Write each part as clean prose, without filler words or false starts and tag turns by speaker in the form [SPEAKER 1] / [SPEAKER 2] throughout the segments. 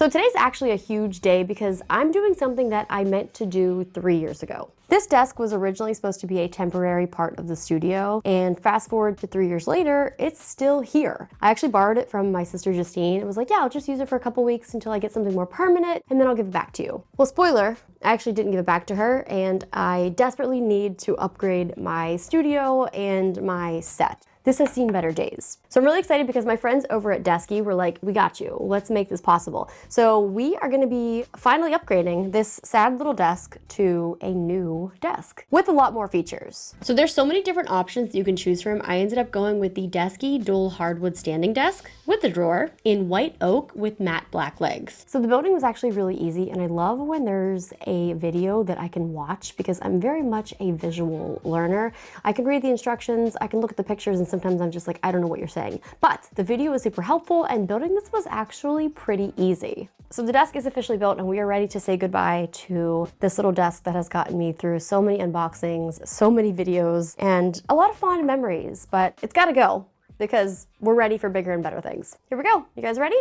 [SPEAKER 1] So today's actually a huge day because I'm doing something that I meant to do 3 years ago. This desk was originally supposed to be a temporary part of the studio, and fast forward to 3 years later, it's still here. I actually borrowed it from my sister Justine. It was like, yeah, I'll just use it for a couple weeks until I get something more permanent, and then I'll give it back to you. Well, spoiler, I actually didn't give it back to her, and I desperately need to upgrade my studio and my set. This has seen better days. So I'm really excited because my friends over at Desky were like, we got you, let's make this possible. So we are gonna be finally upgrading this sad little desk to a new desk with a lot more features. So there's so many different options that you can choose from. I ended up going with the Desky dual hardwood standing desk with the drawer in white oak with matte black legs. So the building was actually really easy, and I love when there's a video that I can watch because I'm very much a visual learner. I can read the instructions, I can look at the pictures, and sometimes I'm just like, I don't know what you're saying. But the video was super helpful, and building this was actually pretty easy. So the desk is officially built, and we are ready to say goodbye to this little desk that has gotten me through so many unboxings, so many videos, and a lot of fond memories. But it's gotta go because we're ready for bigger and better things. Here we go. You guys ready?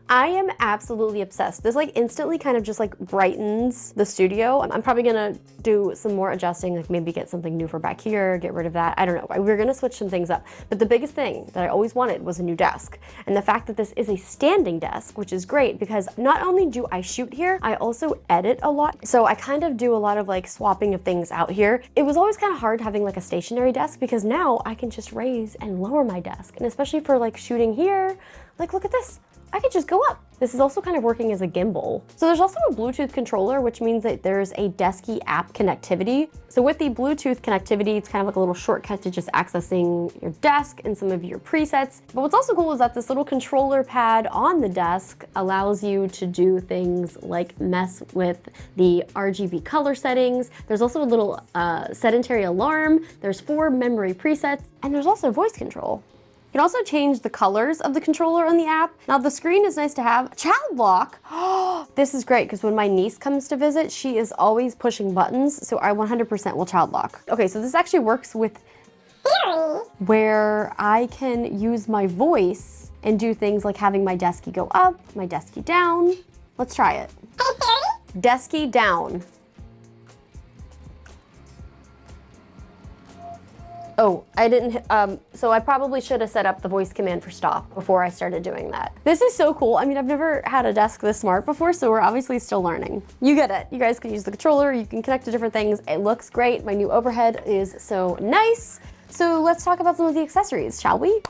[SPEAKER 1] I am absolutely obsessed. This like instantly kind of just like brightens the studio. I'm probably gonna do some more adjusting, like maybe get something new for back here, get rid of that. I don't know. We're gonna switch some things up. But the biggest thing that I always wanted was a new desk. And the fact that this is a standing desk, which is great because not only do I shoot here, I also edit a lot. So I kind of do a lot of like swapping of things out here. It was always kind of hard having like a stationary desk because now I can just raise and lower my desk. And especially for like shooting here, like look at this. I could just go up. This is also kind of working as a gimbal. So there's also a Bluetooth controller, which means that there's a Desky app connectivity. So with the Bluetooth connectivity, it's kind of like a little shortcut to just accessing your desk and some of your presets. But what's also cool is that this little controller pad on the desk allows you to do things like mess with the RGB color settings. There's also a little sedentary alarm. There's 4 memory presets, and there's also voice control. You can also change the colors of the controller on the app. Now the screen is nice to have. Child lock. Oh, this is great because when my niece comes to visit, she is always pushing buttons, so I 100% will child lock. Okay, so this actually works with Siri, where I can use my voice and do things like having my Desky go up, my Desky down. Let's try it. Hey Siri. Desky down. Oh, I didn't, so I probably should have set up the voice command for stop before I started doing that. This is so cool. I mean, I've never had a desk this smart before, so we're obviously still learning. You get it. You guys can use the controller, you can connect to different things. It looks great. My new overhead is so nice. So let's talk about some of the accessories, shall we?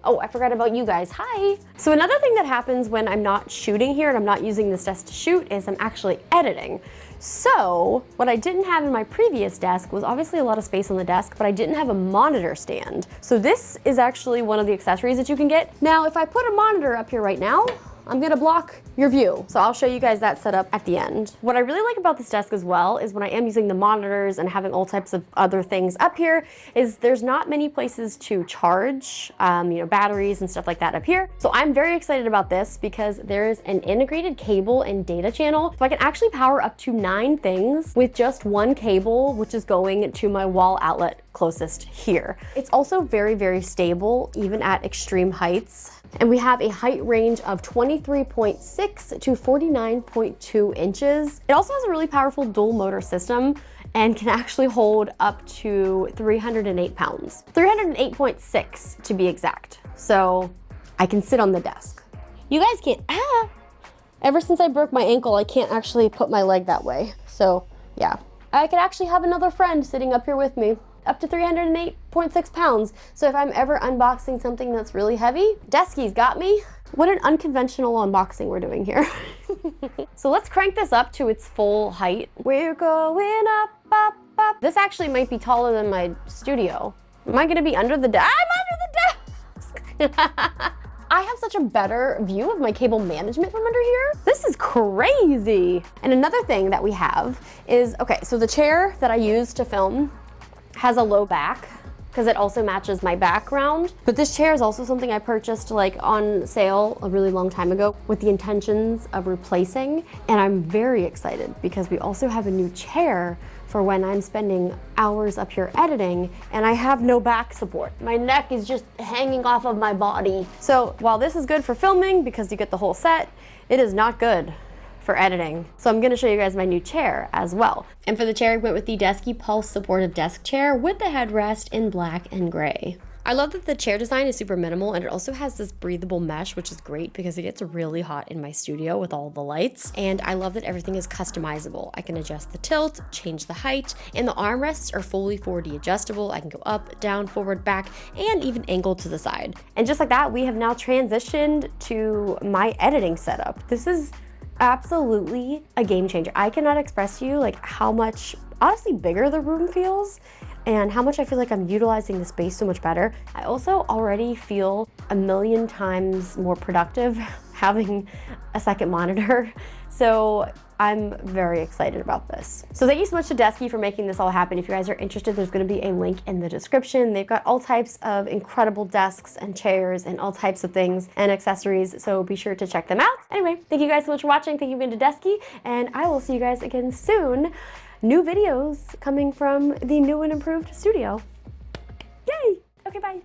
[SPEAKER 1] Oh, I forgot about you guys. Hi. So another thing that happens when I'm not shooting here and I'm not using this desk to shoot is I'm actually editing. So what I didn't have in my previous desk was obviously a lot of space on the desk, but I didn't have a monitor stand. So this is actually one of the accessories that you can get. Now, if I put a monitor up here right now, I'm gonna block your view. So I'll show you guys that setup at the end. What I really like about this desk as well is when I am using the monitors and having all types of other things up here is there's not many places to charge, batteries and stuff like that up here. So I'm very excited about this because there's an integrated cable and data channel. So I can actually power up to 9 things with just one cable, which is going to my wall outlet closest here. It's also very, very stable, even at extreme heights. And we have a height range of 23.6 to 49.2 inches. It also has a really powerful dual motor system and can actually hold up to 308 pounds. 308.6 to be exact. So I can sit on the desk. You guys can't, ever since I broke my ankle, I can't actually put my leg that way. So yeah, I could actually have another friend sitting up here with me. Up to 308.6 pounds. So if I'm ever unboxing something that's really heavy, Desky's got me. What an unconventional unboxing we're doing here. So let's crank this up to its full height. We're going up, up, up. This actually might be taller than my studio. Am I gonna be under the desk? I'm under the desk! I have such a better view of my cable management from under here. This is crazy. And another thing that we have is, okay, so the chair that I use to film has a low back because it also matches my background. But this chair is also something I purchased like on sale a really long time ago with the intentions of replacing. And I'm very excited because we also have a new chair for when I'm spending hours up here editing and I have no back support. My neck is just hanging off of my body. So while this is good for filming because you get the whole set, it is not good for editing. So I'm gonna show you guys my new chair as well. And for the chair, I went with the Desky Pulse supportive desk chair with the headrest in black and gray. I love that the chair design is super minimal, and it also has this breathable mesh, which is great because it gets really hot in my studio with all the lights. And I love that everything is customizable. I can adjust the tilt, change the height, and the armrests are fully 4D adjustable. I can go up, down, forward, back, and even angle to the side. And just like that, we have now transitioned to my editing setup. This is absolutely a game changer. I cannot express to you like how much honestly bigger the room feels and how much I feel like I'm utilizing the space so much better. I also already feel a million times more productive having a second monitor. So I'm very excited about this. So thank you so much to Desky for making this all happen. If you guys are interested, there's gonna be a link in the description. They've got all types of incredible desks and chairs and all types of things and accessories, so be sure to check them out. Anyway, thank you guys so much for watching. Thank you again to Desky, and I will see you guys again soon. New videos coming from the new and improved studio. Yay! Okay, bye.